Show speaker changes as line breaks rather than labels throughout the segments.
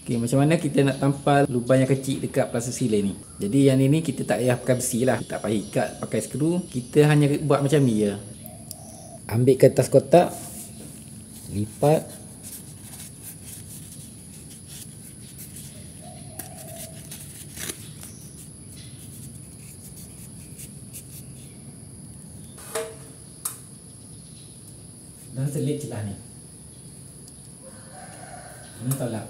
Okey, macam mana kita nak tampal lubang yang kecil dekat plaster siling ni. Jadi yang ni kita tak payah pakai besi lah. Tak payah ikat pakai skru. Kita hanya buat macam ni je. Ambil kertas kotak, lipat. Dan selit celah ni. Ini tolak.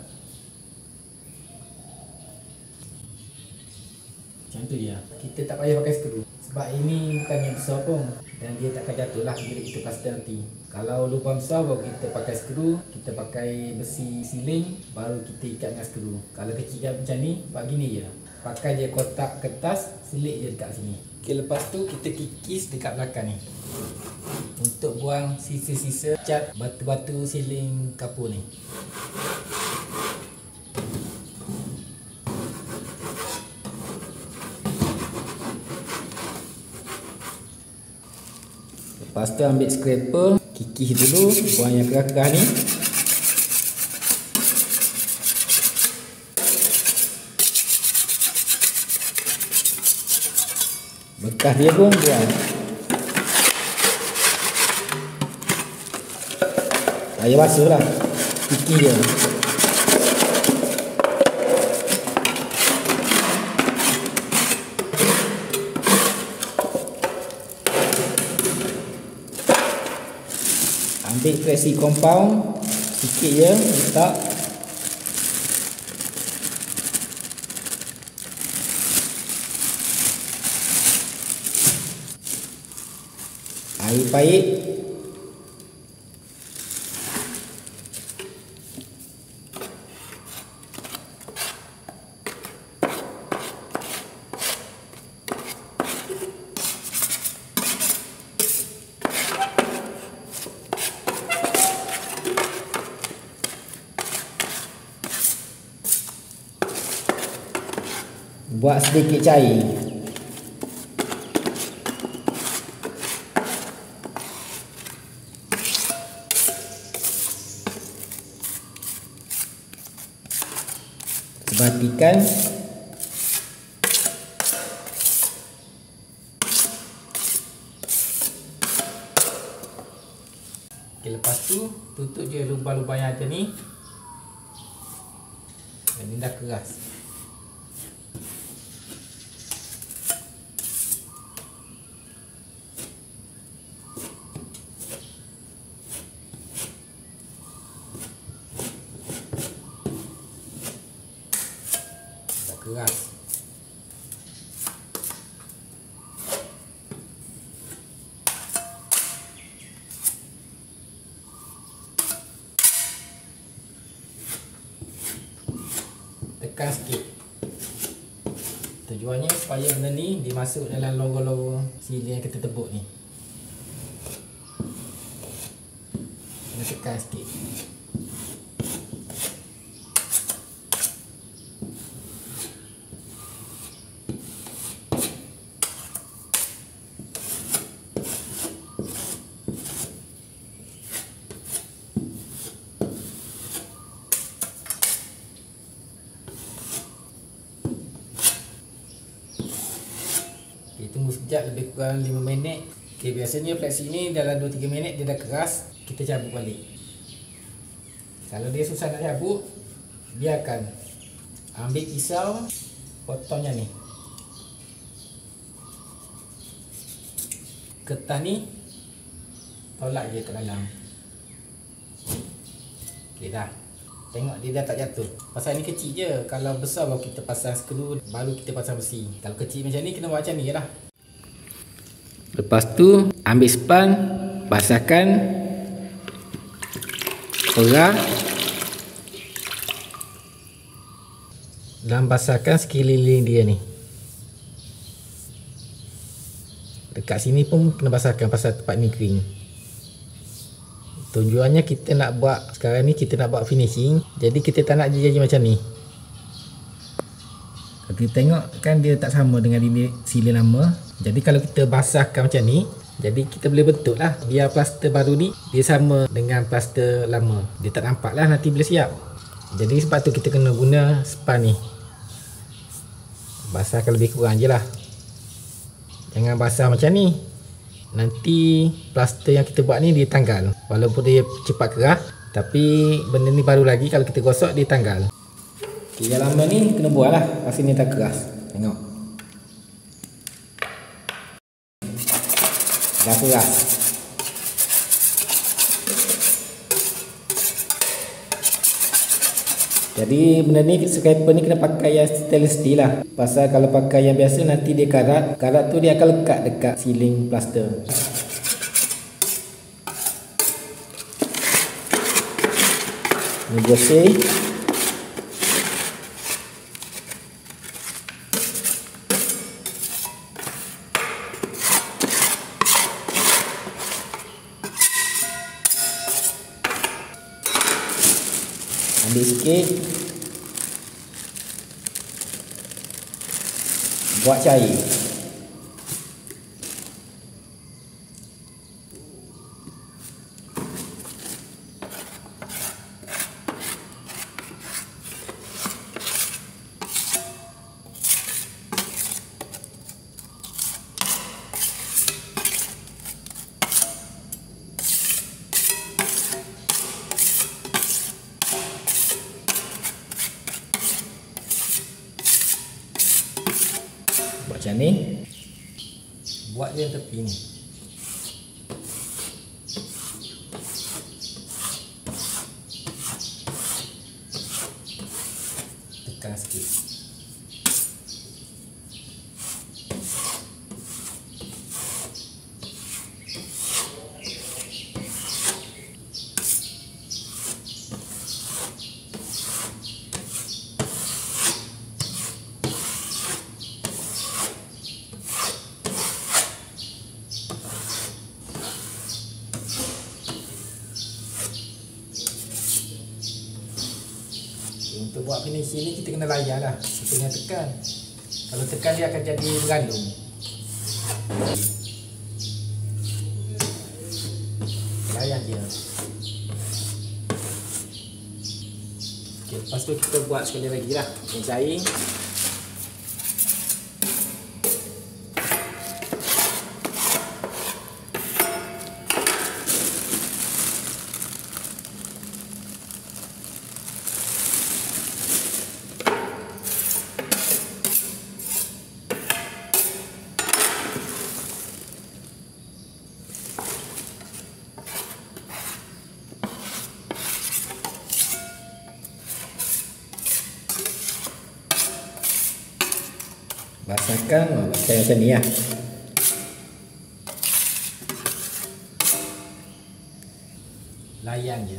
Macam tu dia. Kita tak payah pakai skru. Sebab ini bukannya besar pun. Dan dia takkan jatuh lah bila kita plaster nanti. Kalau lubang besar baru kita pakai skru. Kita pakai besi siling. Baru kita ikat dengan skru. Kalau kecil macam ni, buat gini je. Pakai je kotak kertas, selit je dekat sini. Okay, lepas tu kita kikis dekat belakang ni. Untuk buang sisa-sisa cat batu-batu siling kapur ni. Lepas tu ambil scraper, kikis dulu, buang yang kerah-kerah ni. Bekas dia pun buang. Air basuh lah, kikis dia. Ambil kresi compound sikit je, letak. Air pahit. Buat sedikit cair. Batikan. Okay, lepas tu tutup je lubang-lubang yang ada ni. Dan ni dah keras. Keras. Tekan sikit. Tujuannya supaya benda ni dimasuk dalam lorong-lorong siling yang kita tebuk ni. Kena tekan sikit. Tunggu sekejap, lebih kurang 5 minit. Okay, biasanya fleksi ni dalam 2-3 minit dia dah keras. Kita cabut balik. Kalau dia susah nak cabut, biarkan. Ambil pisau, potongnya ni. Kertas ni tolak je ke dalam. Okay, dah. Tengok dia dah tak jatuh. Pasal ni kecil je. Kalau besar baru kita pasang skru, baru kita pasang besi. Kalau kecil macam ni kena buat macam ni je lah. Lepas tu ambil span, basahkan, perah dan basahkan sekeliling dia ni. Dekat sini pun kena basahkan pasal tempat ni kering. Tujuannya kita nak buat, sekarang ni kita nak buat finishing. Jadi kita tak nak jadi macam ni. Kita tengok kan dia tak sama dengan siling lama. Jadi kalau kita basahkan macam ni, jadi kita boleh bentuk lah. Biar plaster baru ni dia sama dengan plaster lama. Dia tak nampak lah nanti bila siap. Jadi sebab tu kita kena guna span ni. Basahkan lebih kurang je lah. Jangan basah macam ni. Nanti plaster yang kita buat ni dia tanggal. Walaupun dia cepat kerah, tapi benda ni baru lagi, kalau kita gosok dia tanggal. Okay, yang lama ni kena buat lah. Pasal ni tak keras. Tengok. Dah keras. Jadi benda ni, scraper ni kena pakai yang stainless steel lah. Pasal kalau pakai yang biasa nanti dia karat. Karat tu dia akan lekat dekat ceiling plaster. Ni bersih. Ambil sikit, buat cair. Macam ni. Buat dia tepi ni. Tekan sikit. Untuk buat finishing ni kita kena layan lah. Kita kena tekan. Kalau tekan dia akan jadi bergalung. Layan dia. Okay, lepas tu kita buat sekali lagi lah. Yang cair. Basahkan, pakai macam ni lah. Layan je.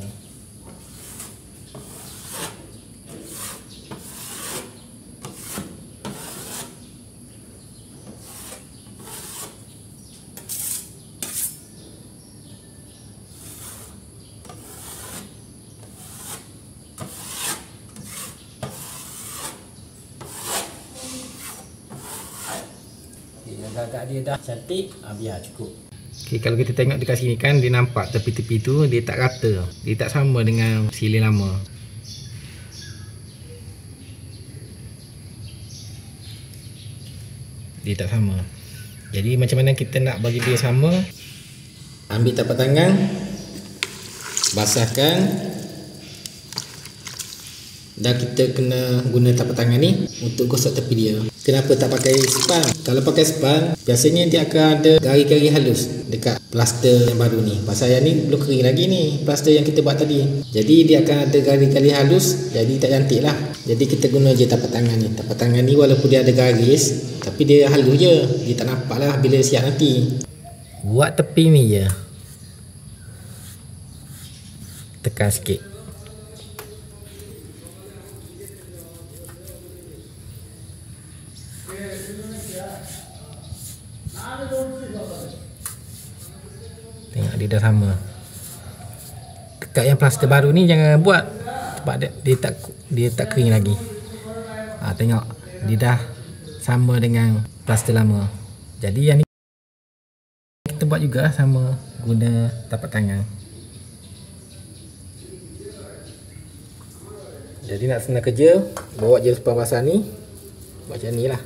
Agak dia dah cantik, biar cukup. Okay, kalau kita tengok dekat sini kan, dia nampak tepi-tepi tu dia tak rata. Dia tak sama dengan silin lama. Dia tak sama. Jadi macam mana kita nak bagi dia sama? Ambil tapak tangan, basahkan. Dan kita kena guna tapak tangan ni untuk gosok tepi dia. Kenapa tak pakai span? Kalau pakai span, biasanya dia akan ada garis-garis halus dekat plaster yang baru ni. Pasal yang ni belum kering lagi ni, plaster yang kita buat tadi. Jadi dia akan ada garis-garis halus, jadi tak cantik lah. Jadi kita guna je tapak tangan ni. Tapak tangan ni walaupun dia ada garis, tapi dia halus je. Dia tak nampak lah bila siap nanti. Buat tepi ni je. Tekan sikit. Tengok dia dah sama. Dekat yang plaster baru ni jangan buat sebab dia tak kering lagi. Tengok dia dah sama dengan plaster lama. Jadi yang ni kita buat juga sama guna tapak tangan. Jadi nak senang kerja, bawa je sepan basah ni, buat macam ni lah.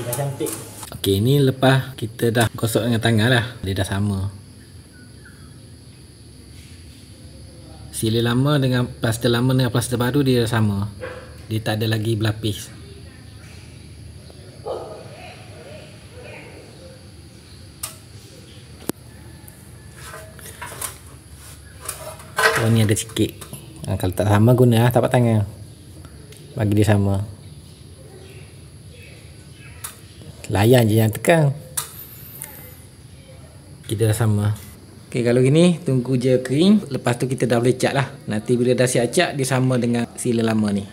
Dah cantik. Okey, ni lepas kita dah gosok dengan tangan lah, dia dah sama. Sili lama dengan plaster lama dengan plaster baru dia dah sama. Dia tak ada lagi berlapis. Oh, ni ada sikit. Kalau tak sama guna tapak tangan. Bagi dia sama. Layan je yang tekan. Kita dah sama. Ok, kalau gini tunggu je kering. Lepas tu kita dah boleh cat lah. Nanti bila dah siap cat, dia sama dengan sila lama ni.